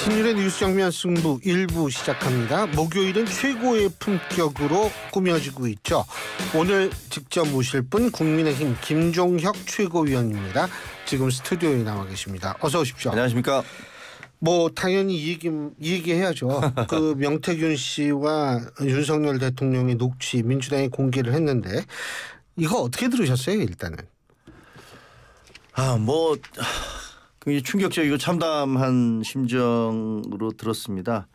신일의 뉴스 정면 승부 1부 시작합니다. 목요일은 최고의 품격으로 꾸며지고 있죠. 오늘 직접 모실 분 국민의힘 김종혁 최고위원입니다. 지금 스튜디오에 나와 계십니다. 어서 오십시오. 안녕하십니까. 뭐 당연히 이 얘기해야죠. 그 명태균 씨와 윤석열 대통령의 녹취 민주당이 공개를 했는데 이거 어떻게 들으셨어요? 일단은. 굉장히 충격적이고 참담한 심정으로 들었습니다.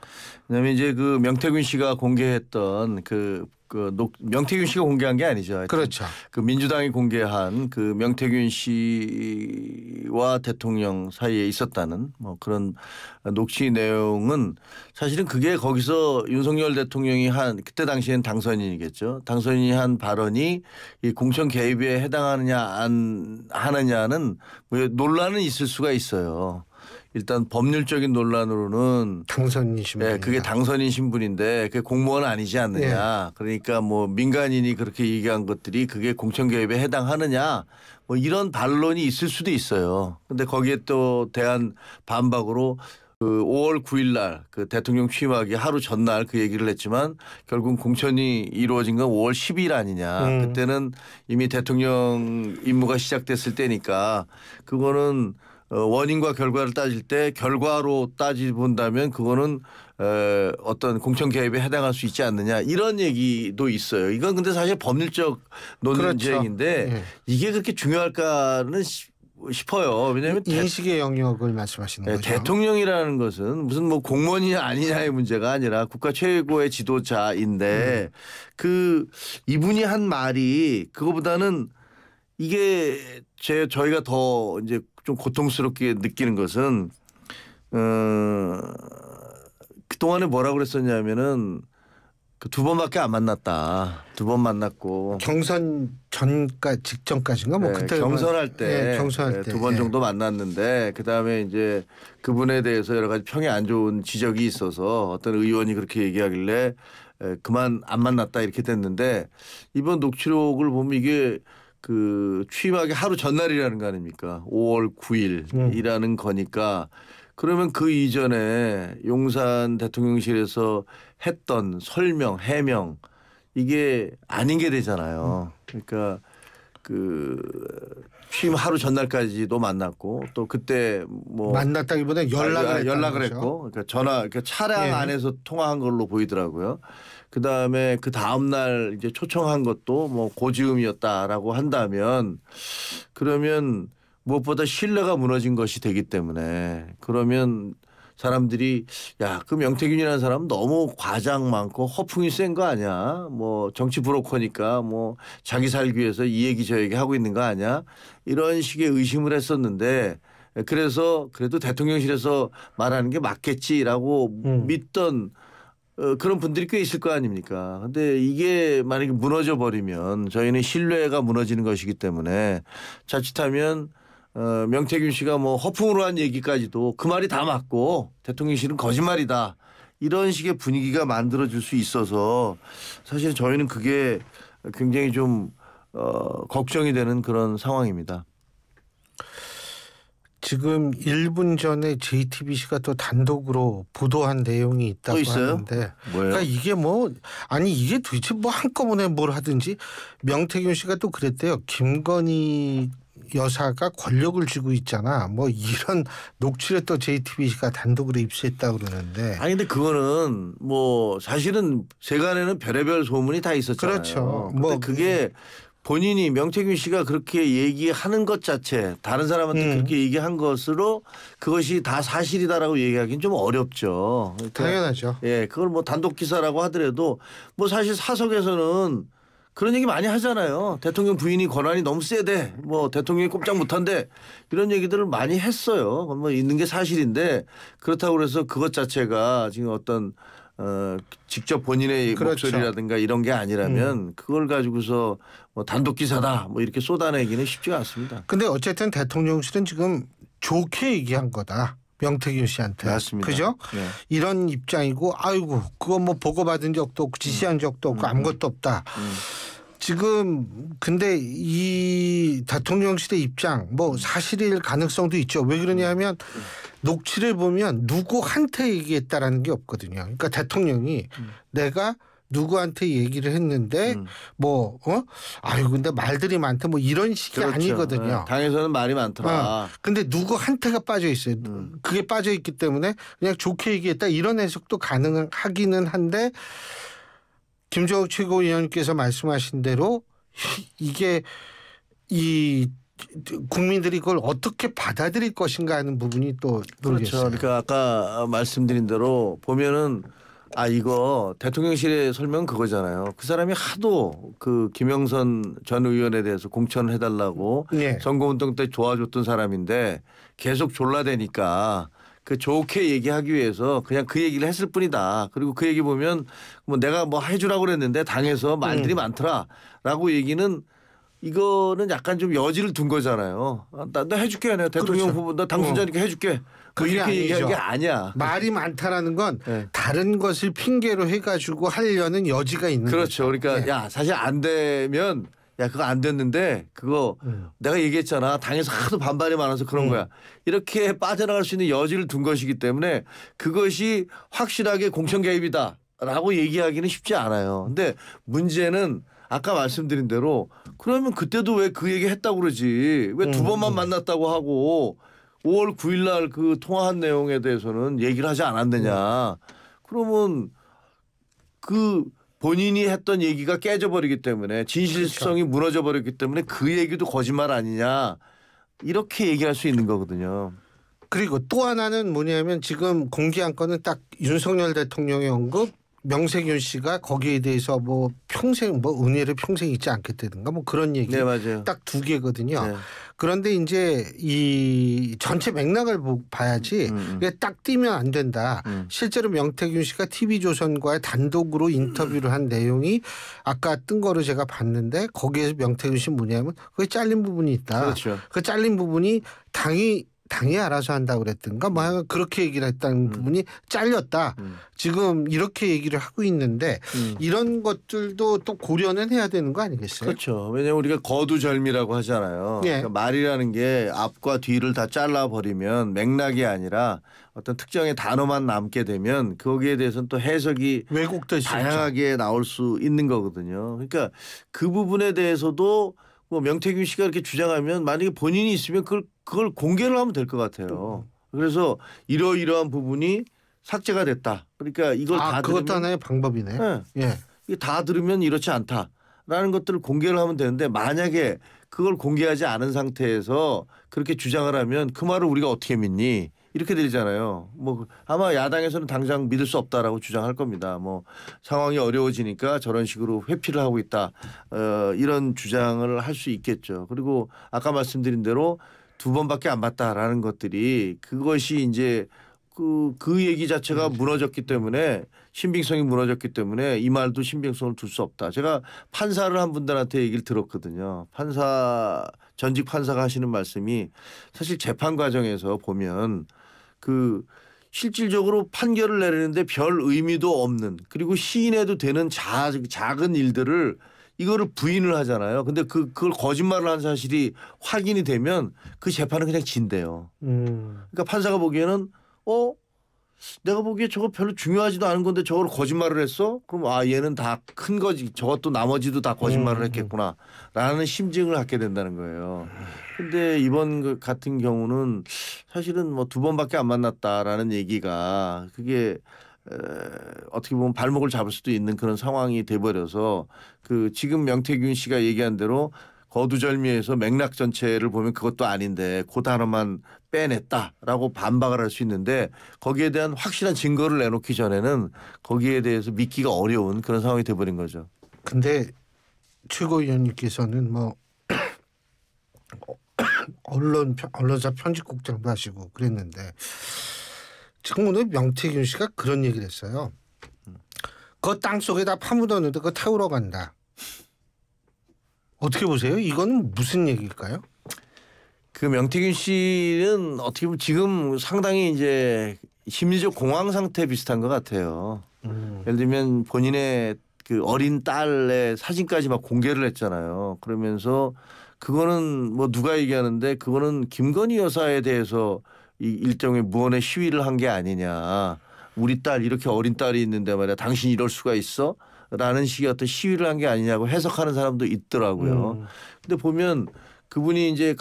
왜냐하면 이제 그 명태균 씨가 공개했던 명태균 씨가 공개한 게 아니죠. 그렇죠. 그 민주당이 공개한 그 명태균 씨와 대통령 사이에 있었다는 뭐 그런 녹취 내용은 사실은 그게 거기서 윤석열 대통령이 한 그때 당시엔 당선인이겠죠. 당선인이 한 발언이 이 공천 개입에 해당하느냐 안 하느냐는 뭐 논란은 있을 수가 있어요. 일단 법률적인 논란으로는 당선인 신분. 네, 그게 당선인 신분인데 그게 공무원 아니지 않느냐. 네. 그러니까 뭐 민간인이 그렇게 얘기한 것들이 그게 공천 개입에 해당하느냐. 뭐 이런 반론이 있을 수도 있어요. 근데 거기에 또 대한 반박으로 그 5월 9일 날 그 대통령 취임하기 하루 전날 그 얘기를 했지만 결국 공천이 이루어진 건 5월 10일 아니냐. 그때는 이미 대통령 임무가 시작됐을 때니까 그거는 원인과 결과를 따질 때 결과로 따지본다면 그거는 어떤 공천 개입에 해당할 수 있지 않느냐 이런 얘기도 있어요. 이건 근데 사실 법률적 논쟁인데 그렇죠. 네. 이게 그렇게 중요할까는 싶어요. 왜냐하면 인식의 영역을 말씀하시는 거죠. 대통령이라는 것은 무슨 뭐 공무원이냐 아니냐의 문제가 아니라 국가 최고의 지도자인데 이분이 한 말이 그거보다는 이게 저희가 더 이제 좀 고통스럽게 느끼는 것은 그동안에 뭐라고 그랬었냐면은 그 2번밖에 안 만났다. 2번 만났고 경선 직전까지인가 뭐 그때 경선할 때 2번 정도 만났는데 그다음에 이제 그분에 대해서 여러 가지 평이 안 좋은 지적이 있어서 어떤 의원이 그렇게 얘기하길래 그만 안 만났다 이렇게 됐는데 이번 녹취록을 보면 이게 그 취임하기 하루 전날이라는 거 아닙니까? 5월 9일이라는 거니까 그러면 그 이전에 용산 대통령실에서 했던 설명, 해명 이게 아닌 게 되잖아요. 그러니까 그 취임 하루 전날까지도 만났고 또 그때 뭐 만났다기보다 연락을 했고 그러니까 차량 안에서 통화한 걸로 보이더라고요. 그다음에 그 다음 날 이제 초청한 것도 뭐 고지음이었다라고 한다면 그러면 무엇보다 신뢰가 무너진 것이 되기 때문에 그러면 사람들이 야, 그 명태균이라는 사람은 너무 과장 많고 허풍이 센 거 아니야? 뭐 정치 브로커니까 뭐 자기 살기 위해서 이 얘기 저 얘기 하고 있는 거 아니야? 이런 식의 의심을 했었는데 그래서 그래도 대통령실에서 말하는 게 맞겠지라고 믿던 그런 분들이 꽤 있을 거 아닙니까? 근데 이게 만약에 무너져 버리면 저희는 신뢰가 무너지는 것이기 때문에 자칫하면 명태균 씨가 뭐 허풍으로 한 얘기까지도 그 말이 다 맞고 대통령실은 거짓말이다. 이런 식의 분위기가 만들어질 수 있어서 사실 저희는 그게 굉장히 좀 걱정이 되는 그런 상황입니다. 지금 1분 전에 JTBC가 또 단독으로 보도한 내용이 있다고 하는데 뭐예요? 그러니까 이게 도대체 뭐 한꺼번에 뭘 하든지 명태균 씨가 또 그랬대요. 김건희 여사가 권력을 쥐고 있잖아. 뭐 이런 녹취를 또 JTBC가 단독으로 입수했다고 그러는데. 아니 근데 그거는 뭐 사실은 세간에는 별의별 소문이 다 있었잖아요. 그렇죠. 근데 그게 본인이 명태균 씨가 그렇게 얘기하는 것 자체 다른 사람한테 그렇게 얘기한 것으로 그것이 다 사실이다라고 얘기하기는 좀 어렵죠. 그러니까 당연하죠. 예, 그걸 뭐 단독 기사라고 하더라도 뭐 사실 사석에서는 그런 얘기 많이 하잖아요. 대통령 부인이 권한이 너무 세대. 뭐 대통령이 꼼짝 못한대. 이런 얘기들을 많이 했어요. 뭐 있는 게 사실인데 그렇다고 그래서 그것 자체가 지금 어떤 직접 본인의 그렇죠. 목소리라든가 이런 게 아니라면 그걸 가지고서 뭐 단독 기사다 뭐 이렇게 쏟아내기는 쉽지가 않습니다. 근데 어쨌든 대통령실은 지금 좋게 얘기한 거다. 명태균 씨한테. 맞습니다. 그죠? 네. 이런 입장이고 아이고 그거 뭐 보고받은 적도 없고 지시한 적도 없고 아무것도 없다. 지금 근데 이 대통령실의 입장 뭐 사실일 가능성도 있죠. 왜 그러냐면 녹취를 보면 누구한테 얘기했다라는 게 없거든요. 그러니까 대통령이 내가 누구한테 얘기를 했는데 아유 근데 말들이 많다 뭐 이런 식이 그렇죠. 아니거든요. 네. 당에서는 말이 많더라. 근데 누구한테가 빠져 있어요. 그게 빠져 있기 때문에 그냥 좋게 얘기했다 이런 해석도 가능하기는 한데 김종혁 최고위원께서 말씀하신 대로 이게 이 국민들이 그걸 어떻게 받아들일 것인가 하는 부분이 또 모르겠어요. 그렇죠. 그러니까 아까 말씀드린 대로 보면은 이거 대통령실의 설명은 그거잖아요. 그 사람이 하도 그 김영선 전 의원에 대해서 공천을 해달라고 선거운동 때 도와줬던 사람인데 계속 졸라대니까 그 좋게 얘기하기 위해서 그냥 그 얘기를 했을 뿐이다. 그리고 그 얘기 보면 뭐 내가 뭐 해주라고 그랬는데 당에서 말들이 많더라라고 얘기는 이거는 약간 좀 여지를 둔 거잖아요. 나 해줄게. 내가 대통령 후보 나 당선자니까 해줄게. 뭐 이렇게 얘기한 게 아니야. 말이 많다라는 건 다른 것을 핑계로 해가지고 하려는 여지가 있는 그렇죠. 거죠. 그러니까 야 사실 안 되면 야 그거 안 됐는데 그거 내가 얘기했잖아. 당에서 하도 반발이 많아서 그런 거야. 이렇게 빠져나갈 수 있는 여지를 둔 것이기 때문에 그것이 확실하게 공천 개입이다라고 얘기하기는 쉽지 않아요. 근데 문제는 아까 말씀드린 대로 그러면 그때도 왜 그 얘기 했다고 그러지. 왜 두 번만 만났다고 하고 5월 9일 날 그 통화한 내용에 대해서는 얘기를 하지 않았느냐. 그러면 그 본인이 했던 얘기가 깨져버리기 때문에 진실성이 무너져 버렸기 때문에 그 얘기도 거짓말 아니냐. 이렇게 얘기할 수 있는 거거든요. 그리고 또 하나는 뭐냐면 지금 공개한 거는 딱 윤석열 대통령의 언급 명세균 씨가 거기에 대해서 뭐 평생 뭐 은혜를 평생 잊지 않겠다든가 뭐 그런 얘기 맞아요. 딱 두 개거든요. 그런데 이제 이 전체 맥락을 봐야지 이게 딱 띄면 안 된다. 실제로 명태균 씨가 TV조선과의 단독으로 인터뷰를 한 내용이 아까 뜬 거로 제가 봤는데 거기에서 명태균 씨 뭐냐면 그게 잘린 부분이 있다. 그렇죠. 그 잘린 부분이 당이 알아서 한다고 그랬던가 뭐 그렇게 얘기를 했다는 부분이 잘렸다. 지금 이렇게 얘기를 하고 있는데 이런 것들도 또 고려는 해야 되는 거 아니겠어요? 그렇죠. 왜냐하면 우리가 거두절미라고 하잖아요. 그러니까 말이라는 게 앞과 뒤를 다 잘라버리면 맥락이 아니라 어떤 특정의 단어만 남게 되면 거기에 대해서는 또 해석이 왜곡될 수 다양하게 있죠. 나올 수 있는 거거든요. 그러니까 그 부분에 대해서도 뭐 명태균 씨가 이렇게 주장하면 만약에 본인이 있으면 그걸 공개를 하면 될 것 같아요. 그래서 이러이러한 부분이 삭제가 됐다. 그러니까 이걸 다 그것도 들으면 하나의 방법이네. 이게 다 들으면 이렇지 않다라는 것들을 공개를 하면 되는데 만약에 그걸 공개하지 않은 상태에서 그렇게 주장을 하면 그 말을 우리가 어떻게 믿니? 이렇게 들리잖아요. 뭐 아마 야당에서는 당장 믿을 수 없다라고 주장할 겁니다. 뭐 상황이 어려워지니까 저런 식으로 회피를 하고 있다. 이런 주장을 할 수 있겠죠. 그리고 아까 말씀드린 대로 두 번밖에 안 봤다라는 것들이 그것이 이제 그 얘기 자체가 무너졌기 때문에 신빙성이 무너졌기 때문에 이 말도 신빙성을 둘 수 없다. 제가 판사를 한 분들한테 얘기를 들었거든요. 전직 판사가 하시는 말씀이 사실 재판 과정에서 보면 실질적으로 판결을 내리는데 별 의미도 없는 그리고 시인해도 되는 작은 일들을 이거를 부인을 하잖아요. 근데 그걸 거짓말을 한 사실이 확인이 되면 그 재판은 그냥 진대요. 그러니까 판사가 보기에는 내가 보기에 저거 별로 중요하지도 않은 건데 저걸 거짓말을 했어? 그럼 얘는 다 큰 거지. 저것도 나머지도 다 거짓말을 했겠구나. 라는 심증을 갖게 된다는 거예요. 근데 이번 같은 경우는 사실은 뭐 두 번밖에 안 만났다라는 얘기가 그게 어떻게 보면 발목을 잡을 수도 있는 그런 상황이 돼버려서 지금 명태균 씨가 얘기한 대로 거두절미에서 맥락 전체를 보면 그것도 아닌데 그 단어만 빼냈다라고 반박을 할 수 있는데 거기에 대한 확실한 증거를 내놓기 전에는 거기에 대해서 믿기가 어려운 그런 상황이 돼버린 거죠. 근데 최고위원님께서는 뭐 언론사 편집국장도 하시고 그랬는데 지금 오늘 명태균 씨가 그런 얘기를 했어요. 그 땅속에다 파묻었는데 그거 태우러 간다. 어떻게 보세요? 이건 무슨 얘기일까요? 그 명태균 씨는 어떻게 보면 지금 상당히 이제 심리적 공황 상태 비슷한 것 같아요. 예를 들면 본인의 그 어린 딸의 사진까지 막 공개를 했잖아요. 그러면서 그거는 뭐 누가 얘기하는데 그거는 김건희 여사에 대해서 이 일종의 무언의 시위를 한 게 아니냐. 우리 딸 이렇게 어린 딸이 있는데 말이야. 당신이 이럴 수가 있어? 라는 식의 어떤 시위를 한 게 아니냐고 해석하는 사람도 있더라고요. 근데 보면 그분이 이제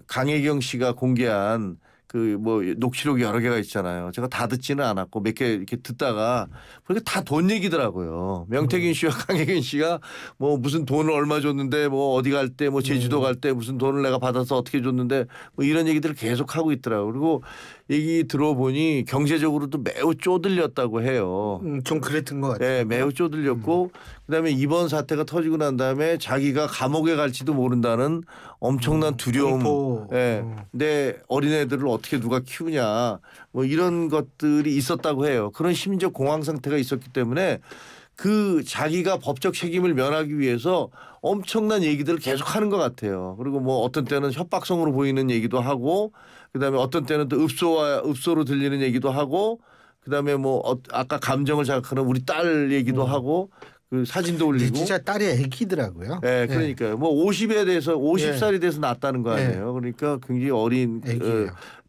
강혜경 씨가 공개한 그 뭐 녹취록이 여러 개가 있잖아요. 제가 다 듣지는 않았고 몇 개 이렇게 듣다가 보니까 다 돈 얘기더라고요. 명태균 씨와 강혜경 씨가 뭐 무슨 돈을 얼마 줬는데 뭐 어디 갈 때 뭐 제주도 갈 때 무슨 돈을 내가 받아서 어떻게 줬는데 뭐 이런 얘기들을 계속 하고 있더라고요. 그리고 얘기 들어보니 경제적으로도 매우 쪼들렸다고 해요. 좀 그랬던 것 같아요. 네, 매우 쪼들렸고 그다음에 이번 사태가 터지고 난 다음에 자기가 감옥에 갈지도 모른다는 엄청난 두려움. 네, 내 어린애들을 어떻게 누가 키우냐 뭐 이런 것들이 있었다고 해요. 그런 심리적 공황 상태가 있었기 때문에 그 자기가 법적 책임을 면하기 위해서 엄청난 얘기들을 계속 하는 것 같아요. 그리고 뭐 어떤 때는 협박성으로 보이는 얘기도 하고 그다음에 어떤 때는 또 읍소로 들리는 얘기도 하고 그다음에 뭐 아까 감정을 자극하는 우리 딸 얘기도 하고 그 사진도 올리고 진짜 딸이 애기더라고요. 네, 그러니까요. 뭐 50에 대해서 50살이 돼서 낳았다는 거 아니에요. 그러니까 굉장히 어린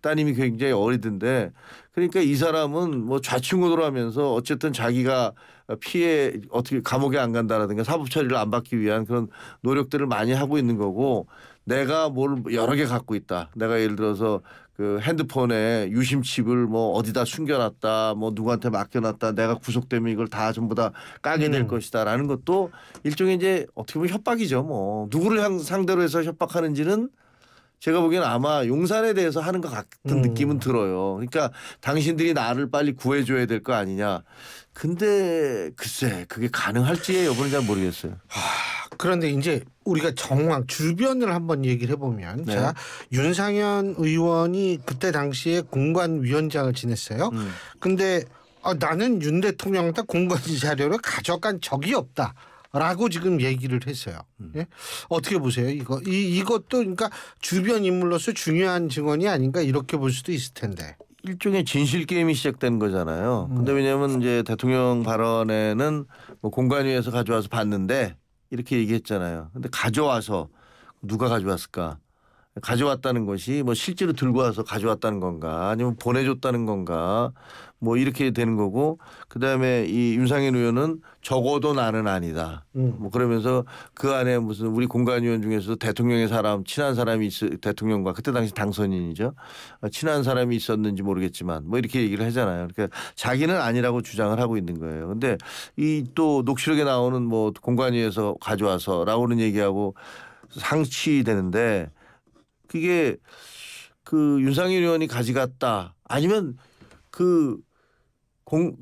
따님이 굉장히 어리던데 그러니까 이 사람은 뭐 좌충우돌 하면서 어쨌든 자기가 피해 어떻게 감옥에 안 간다라든가 사법 처리를 안 받기 위한 그런 노력들을 많이 하고 있는 거고 내가 뭘 여러 개 갖고 있다. 내가 예를 들어서 그 핸드폰에 유심칩을 뭐 어디다 숨겨놨다, 뭐 누구한테 맡겨놨다, 내가 구속되면 이걸 다 전부 다 까게 될 것이다라는 것도 일종의 이제 어떻게 보면 협박이죠. 뭐 누구를 상대로 해서 협박하는지는 제가 보기에는 아마 용산에 대해서 하는 것 같은 느낌은 들어요. 그러니까 당신들이 나를 빨리 구해줘야 될 거 아니냐. 근데 글쎄 그게 가능할지 여부는 잘 모르겠어요. 그런데 이제 우리가 정황 주변을 한번 얘기를 해보면 자 윤상현 의원이 그때 당시에 공관위원장을 지냈어요. 근데 나는 윤 대통령한테 공관 자료를 가져간 적이 없다. 라고 지금 얘기를 했어요. 예? 어떻게 보세요? 이것도 그러니까 주변 인물로서 중요한 증언이 아닌가 이렇게 볼 수도 있을 텐데. 일종의 진실 게임이 시작된 거잖아요. 근데 왜냐하면 이제 대통령 발언에는 뭐 공관위에서 가져와서 봤는데 이렇게 얘기했잖아요. 근데 가져와서 누가 가져왔을까? 가져왔다는 것이 뭐 실제로 들고 와서 가져왔다는 건가 아니면 보내줬다는 건가 뭐 이렇게 되는 거고 그다음에 이 윤상현 의원은 적어도 나는 아니다. 뭐 그러면서 그 안에 무슨 우리 공관위원 중에서 대통령의 사람 친한 사람이 대통령과 그때 당시 당선인이죠. 친한 사람이 있었는지 모르겠지만 뭐 이렇게 얘기를 하잖아요. 그러니까 자기는 아니라고 주장을 하고 있는 거예요. 근데 이 또 녹취록에 나오는 뭐 공관위에서 가져와서라고는 얘기하고 상치되는데 그게 그 윤상현 의원이 가져갔다 아니면 그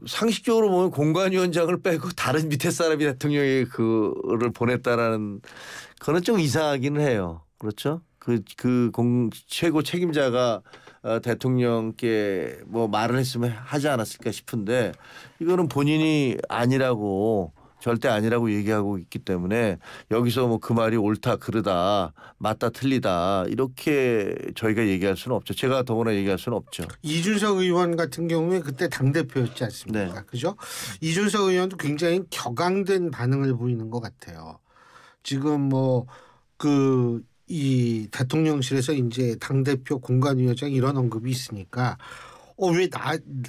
상식적으로 보면 공관위원장을 빼고 다른 밑에 사람이 대통령에게 그를 보냈다라는 그건 좀 이상하기는 해요. 그렇죠? 최고 책임자가 대통령께 뭐 말을 했으면 하지 않았을까 싶은데 이거는 본인이 아니라고 절대 아니라고 얘기하고 있기 때문에 여기서 뭐 그 말이 옳다 그르다 맞다 틀리다 이렇게 저희가 얘기할 수는 없죠. 제가 더구나 얘기할 수는 없죠. 이준석 의원 같은 경우에 그때 당대표였지 않습니까? 네. 그죠? 이준석 의원도 굉장히 격앙된 반응을 보이는 것 같아요. 지금 뭐 이 대통령실에서 이제 당대표 공관위원장 이런 언급이 있으니까 왜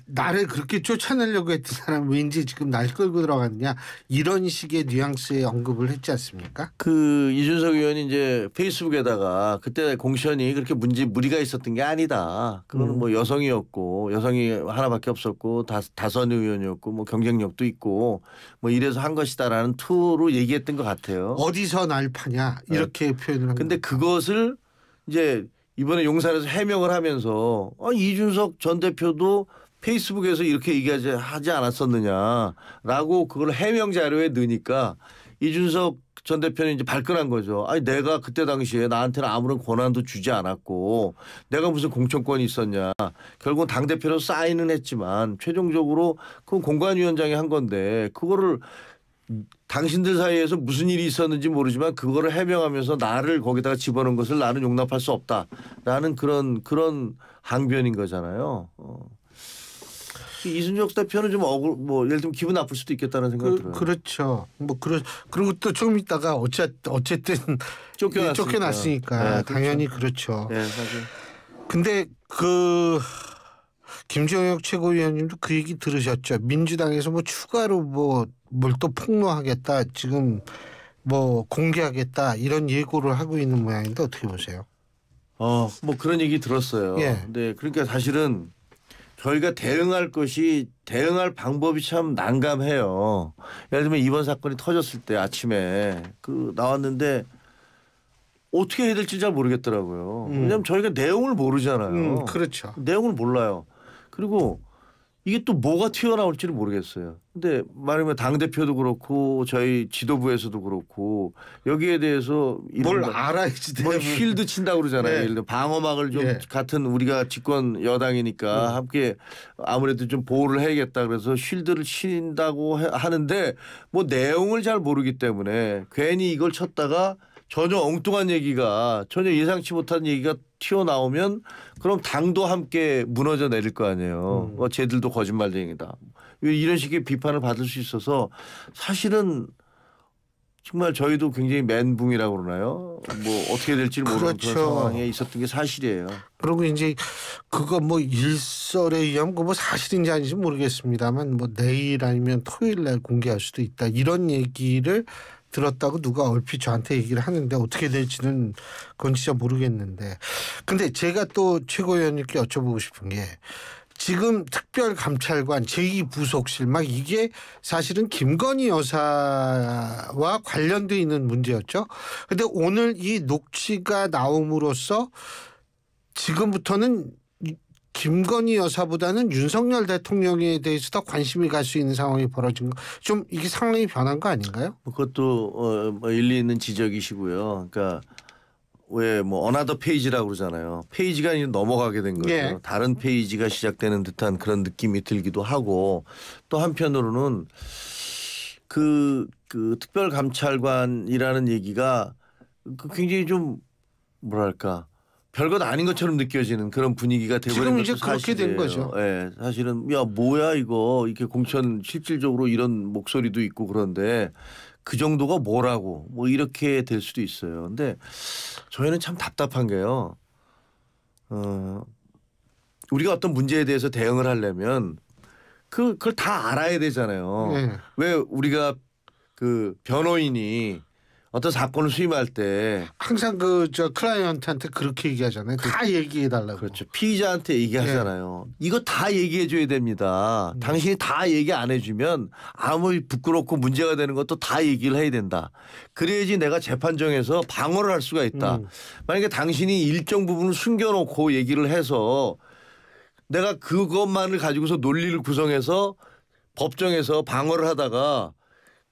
나를 그렇게 쫓아내려고 했던 사람 왠지 지금 날 끌고 들어갔냐 이런 식의 뉘앙스의 언급을 했지 않습니까? 그 이준석 의원이 이제 페이스북에다가 그때 공천이 그렇게 무리가 있었던 게 아니다. 그거는 뭐 여성이었고 여성이 하나밖에 없었고 다선 의원이었고 뭐 경쟁력도 있고 뭐 이래서 한 것이다라는 투로 얘기했던 것 같아요. 어디서 날 파냐 이렇게 표현을 한 근데 그것을 이제 이번에 용산에서 해명을 하면서 이준석 전 대표도 페이스북에서 이렇게 얘기하지 않았었느냐라고 그걸 해명 자료에 넣으니까 이준석 전 대표는 이제 발끈한 거죠. 아니 내가 그때 당시에 나한테는 아무런 권한도 주지 않았고 내가 무슨 공천권이 있었냐. 결국은 당대표로 사인은 했지만 최종적으로 그건 공관위원장이 한 건데 그거를 당신들 사이에서 무슨 일이 있었는지 모르지만 그거를 해명하면서 나를 거기다가 집어넣은 것을 나는 용납할 수 없다라는 그런 항변인 거잖아요. 이준석 대표는 좀 뭐 예를 들면 기분 나쁠 수도 있겠다는 생각이 들어요. 그렇죠. 그리고 또 조금 있다가 어쨌든 쫓겨났으니까 네, 당연히 그렇죠. 그렇죠. 네, 사실. 근데 그 김종혁 최고위원님도 그 얘기 들으셨죠? 민주당에서 뭐 추가로 뭐 뭘 또 폭로하겠다, 지금 뭐 공개하겠다 이런 예고를 하고 있는 모양인데 어떻게 보세요? 뭐 그런 얘기 들었어요. 예. 네, 그러니까 사실은 저희가 대응할 방법이 참 난감해요. 예를 들면 이번 사건이 터졌을 때 아침에 나왔는데 어떻게 해야 될지 잘 모르겠더라고요. 왜냐하면 저희가 내용을 모르잖아요. 그렇죠. 내용을 몰라요. 그리고 이게 또 뭐가 튀어나올지를 모르겠어요. 근데 말하면 당대표도 그렇고 저희 지도부에서도 그렇고 여기에 대해서 뭘 알아야지. 뭐 쉴드 친다고 그러잖아요. 네. 예를 들어 방어막을 좀 예. 같은 우리가 집권 여당이니까 함께 아무래도 좀 보호를 해야겠다 그래서 쉴드를 친다고 하는데 뭐 내용을 잘 모르기 때문에 괜히 이걸 쳤다가 전혀 엉뚱한 얘기가 전혀 예상치 못한 얘기가 튀어나오면 그럼 당도 함께 무너져 내릴 거 아니에요. 쟤들도 거짓말쟁이다. 이런 식의 비판을 받을 수 있어서 사실은 정말 저희도 굉장히 멘붕이라고 그러나요? 뭐 어떻게 될지 모르는 그렇죠. 그런 상황에 있었던 게 사실이에요. 그리고 이제 그거 뭐 일설에 의하면 그뭐 사실인지 아닌지 모르겠습니다만 뭐 내일 아니면 토요일 날 공개할 수도 있다 이런 얘기를 들었다고 누가 얼핏 저한테 얘기를 하는데 어떻게 될지는 그건 진짜 모르겠는데, 근데 제가 또 최고위원님께 여쭤보고 싶은 게 지금 특별감찰관 제2부속실 막 이게 사실은 김건희 여사와 관련돼 있는 문제였죠. 근데 오늘 이 녹취가 나옴으로써 지금부터는 김건희 여사보다는 윤석열 대통령에 대해서 더 관심이 갈 수 있는 상황이 벌어진 거, 좀 이게 상황이 변한 거 아닌가요? 그것도 뭐 일리 있는 지적이시고요. 그러니까 왜 뭐 어나더 페이지라고 그러잖아요. 페이지가 아니라 넘어가게 된 거죠. 예. 다른 페이지가 시작되는 듯한 그런 느낌이 들기도 하고 또 한편으로는 그 특별감찰관이라는 얘기가 굉장히 좀 뭐랄까 별것 아닌 것처럼 느껴지는 그런 분위기가 돼버린 지금 것도 이제 그렇게 된 사실이에요. 거죠. 예, 사실은 야 뭐야 이거 이렇게 공천 실질적으로 이런 목소리도 있고 그런데 그 정도가 뭐라고 뭐 이렇게 될 수도 있어요. 근데 저희는 참 답답한 게요. 우리가 어떤 문제에 대해서 대응을 하려면 그걸 다 알아야 되잖아요. 네. 왜 우리가 그 변호인이 어떤 사건을 수임할 때 항상 저 클라이언트한테 그렇게 얘기하잖아요. 다 얘기해 달라고. 그렇죠. 피의자한테 얘기하잖아요. 이거 다 얘기해 줘야 됩니다. 당신이 다 얘기 안 해주면 아무리 부끄럽고 문제가 되는 것도 다 얘기를 해야 된다. 그래야지 내가 재판정에서 방어를 할 수가 있다. 만약에 당신이 일정 부분을 숨겨놓고 얘기를 해서 내가 그것만을 가지고서 논리를 구성해서 법정에서 방어를 하다가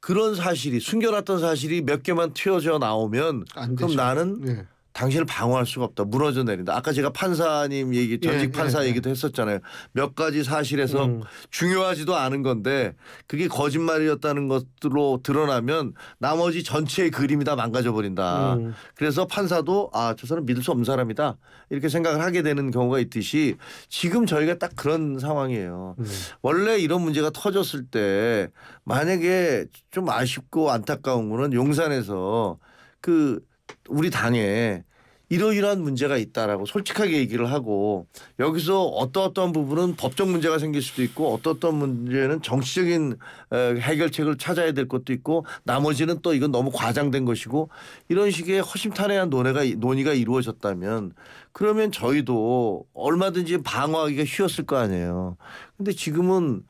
그런 사실이 숨겨놨던 사실이 몇 개만 튀어져 나오면 안 그럼 되죠. 나는 네. 당신을 방어할 수가 없다. 무너져 내린다. 아까 제가 판사님 얘기 전직 판사 얘기도 했었잖아요. 몇 가지 사실에서 중요하지도 않은 건데 그게 거짓말이었다는 것으로 드러나면 나머지 전체의 그림이 다 망가져 버린다. 그래서 판사도 저 사람 믿을 수 없는 사람이다. 이렇게 생각을 하게 되는 경우가 있듯이 지금 저희가 딱 그런 상황이에요. 원래 이런 문제가 터졌을 때 만약에 좀 아쉽고 안타까운 거는 용산에서 우리 당에 이러이러한 문제가 있다라고 솔직하게 얘기를 하고 여기서 어떠한 부분은 법적 문제가 생길 수도 있고 어떠한 문제는 정치적인 해결책을 찾아야 될 것도 있고 나머지는 또 이건 너무 과장된 것이고 이런 식의 허심탄회한 논의가 이루어졌다면 그러면 저희도 얼마든지 방어하기가 쉬웠을 거 아니에요. 근데 지금은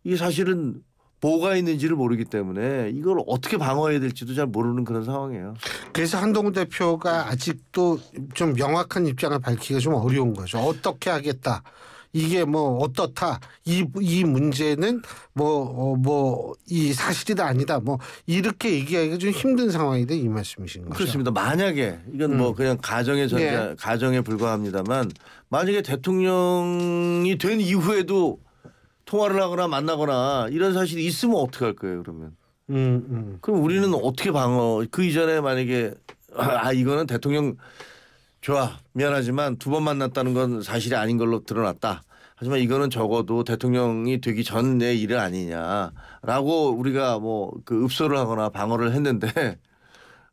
이게 사실은 뭐가 있는지를 모르기 때문에 이걸 어떻게 방어해야 될지도 잘 모르는 그런 상황이에요. 그래서 한동훈 대표가 아직도 좀 명확한 입장을 밝히기가 좀 어려운 거죠. 어떻게 하겠다. 이게 뭐 어떻다. 이 문제는 이 사실이다 아니다. 뭐 이렇게 얘기하기가 좀 힘든 상황이다 이 말씀이신 거죠. 그렇습니다. 만약에 이건 뭐 그냥 가정에 불과합니다만 만약에 대통령이 된 이후에도 통화를 하거나 만나거나 이런 사실이 있으면 어떻게 할 거예요 그러면? 그럼 우리는 어떻게 그 이전에 만약에 이거는 대통령 좋아 미안하지만 두 번 만났다는 건 사실이 아닌 걸로 드러났다. 하지만 이거는 적어도 대통령이 되기 전의 일은 아니냐라고 우리가 읍소를 하거나 방어를 했는데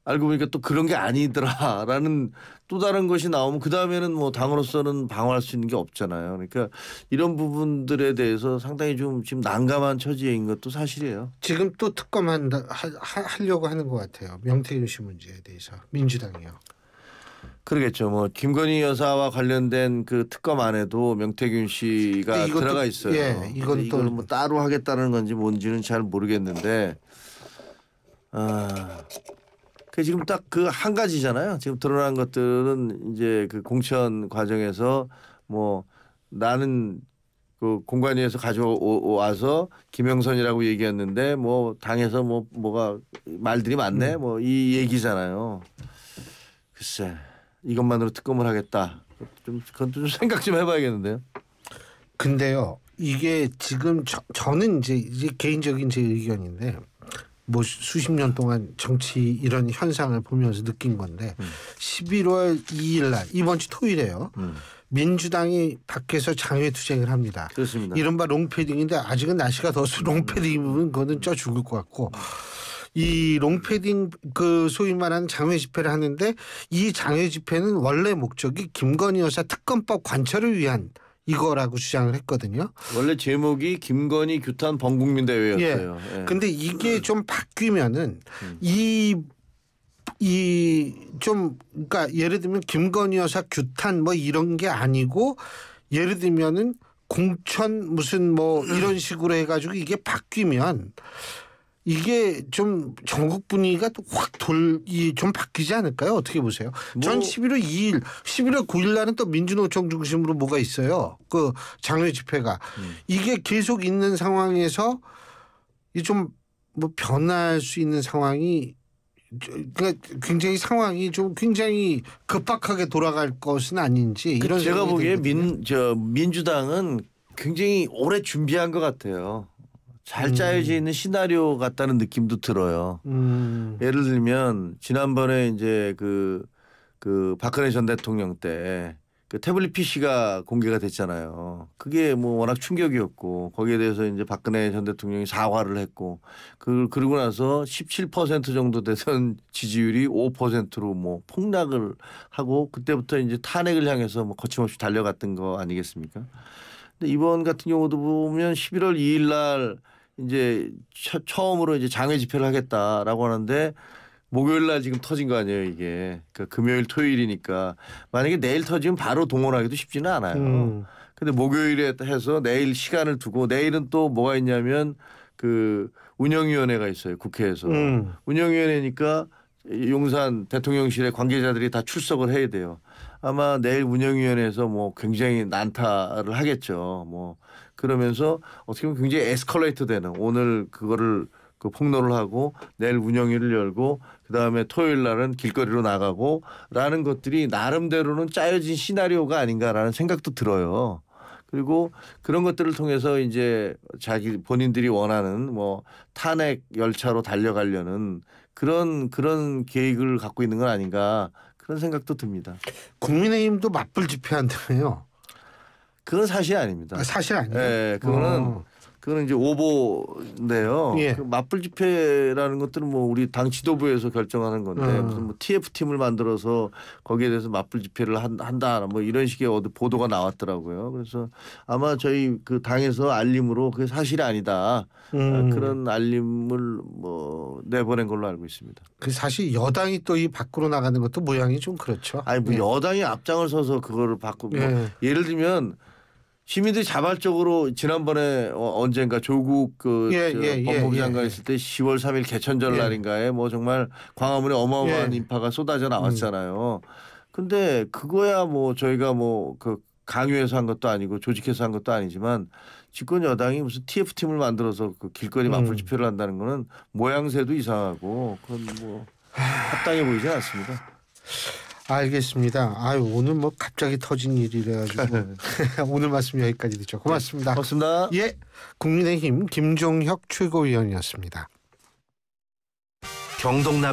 알고 보니까 또 그런 게 아니더라라는 또 다른 것이 나오면 그 다음에는 뭐 당으로서는 방어할 수 있는 게 없잖아요. 그러니까 이런 부분들에 대해서 상당히 좀 지금 난감한 처지인 것도 사실이에요. 지금 또 하려고 하는 것 같아요. 명태균 씨 문제에 대해서 민주당이요. 그러겠죠. 뭐 김건희 여사와 관련된 그 특검 안에도 명태균 씨가 들어가 있어요. 예, 이건 또 뭐 따로 하겠다는 건지 뭔지는 잘 모르겠는데, 그 지금 딱 그 한 가지잖아요. 지금 드러난 것들은 이제 그 공천 과정에서 뭐 나는 그 공관위에서 가져와서 김영선이라고 얘기했는데 뭐 당에서 뭐가 말들이 많네 뭐 이 얘기잖아요. 글쎄. 이것만으로 특검을 하겠다. 그건 좀 생각 좀 해봐야겠는데요. 근데요, 이게 지금 저는 이제 개인적인 제 의견인데, 뭐 수십 년 동안 정치 이런 현상을 보면서 느낀 건데, 11월 2일 날 이번 주 토요일에요. 민주당이 밖에서 장외투쟁을 합니다. 그렇습니다. 이른바 롱패딩인데 아직은 날씨가 더워서 롱패딩 입으면 그거는 쪄 죽을 것 같고. 이 롱패딩 그 소위 말하는 장외 집회를 하는데 이 장외 집회는 원래 목적이 김건희 여사 특검법 관철을 위한 이거라고 주장을 했거든요. 원래 제목이 김건희 규탄 범국민대회였어요. 예. 예. 근데 이게 좀 바뀌면은 이 좀 그러니까 예를 들면 김건희 여사 규탄 뭐 이런 게 아니고 예를 들면은 공천 무슨 뭐 이런 식으로 해가지고 이게 바뀌면 이게 좀 전국 분위기가 확 좀 바뀌지 않을까요? 어떻게 보세요? 전 11월 2일, 11월 9일 날은 또 민주노총 중심으로 뭐가 있어요. 그 장외 집회가. 이게 계속 있는 상황에서 좀 뭐 변할 수 있는 상황이 그러니까 굉장히 상황이 좀 굉장히 급박하게 돌아갈 것은 아닌지 이런 제가 보기에 민주당은 굉장히 오래 준비한 것 같아요. 잘 짜여져 있는 시나리오 같다는 느낌도 들어요. 예를 들면 지난번에 이제 그 박근혜 전 대통령 때 그 태블릿 PC가 공개가 됐잖아요. 그게 뭐 워낙 충격이었고 거기에 대해서 이제 박근혜 전 대통령이 사과를 했고 그러고 나서 17% 정도 되던 지지율이 5%로 뭐 폭락을 하고 그때부터 이제 탄핵을 향해서 뭐 거침없이 달려갔던 거 아니겠습니까? 근데 이번 같은 경우도 보면 11월 2일 날 이제 처음으로 이제 장외 집회를 하겠다라고 하는데 목요일 날 지금 터진 거 아니에요, 이게. 그러니까 금요일 토요일이니까 만약에 내일 터지면 바로 동원하기도 쉽지는 않아요. 근데 목요일에 해서 내일 시간을 두고 내일은 또 뭐가 있냐면 그 운영위원회가 있어요, 국회에서. 운영위원회니까 용산 대통령실의 관계자들이 다 출석을 해야 돼요. 아마 내일 운영위원회에서 뭐 굉장히 난타를 하겠죠. 뭐 그러면서 어떻게 보면 굉장히 에스컬레이터 되는 오늘 그거를 그 폭로를 하고 내일 운영위를 열고 그다음에 토요일 날은 길거리로 나가고라는 것들이 나름대로는 짜여진 시나리오가 아닌가라는 생각도 들어요. 그리고 그런 것들을 통해서 이제 자기 본인들이 원하는 뭐 탄핵 열차로 달려가려는 그런 계획을 갖고 있는 건 아닌가 그런 생각도 듭니다. 국민의힘도 맞불 집회한다며요. 그건 사실 아닙니다. 사실 아니에요? 네, 그거는 이제 오보인데요. 예. 그 맞불 집회라는 것들은 뭐 우리 당 지도부에서 결정하는 건데 무슨 뭐 TF팀을 만들어서 거기에 대해서 맞불 집회를 한다 뭐 이런 식의 보도가 나왔더라고요. 그래서 아마 저희 그 당에서 알림으로 그게 사실이 아니다. 그런 알림을 뭐 내보낸 걸로 알고 있습니다. 그 사실 여당이 또 이 밖으로 나가는 것도 모양이 좀 그렇죠. 아니 뭐 예. 여당이 앞장을 서서 그거를 바꾸고 예. 예를 들면 시민들이 자발적으로 지난번에 언젠가 조국 법무부 장관 있을 때 10월 3일 개천절 날인가에 뭐 정말 광화문에 어마어마한 인파가 쏟아져 나왔잖아요. 근데 그거야 뭐 저희가 뭐 그 강요해서 한 것도 아니고 조직해서 한 것도 아니지만 집권 여당이 무슨 TF팀을 만들어서 그 길거리 맞불 집회를 한다는 거는 모양새도 이상하고 그건 뭐 합당해 보이지 않습니다. 알겠습니다. 아유 오늘 뭐 갑자기 터진 일이라 가지고 오늘 말씀 여기까지 듣죠. 고맙습니다. 고맙습니다. 예, 국민의힘 김종혁 최고위원이었습니다. 경동남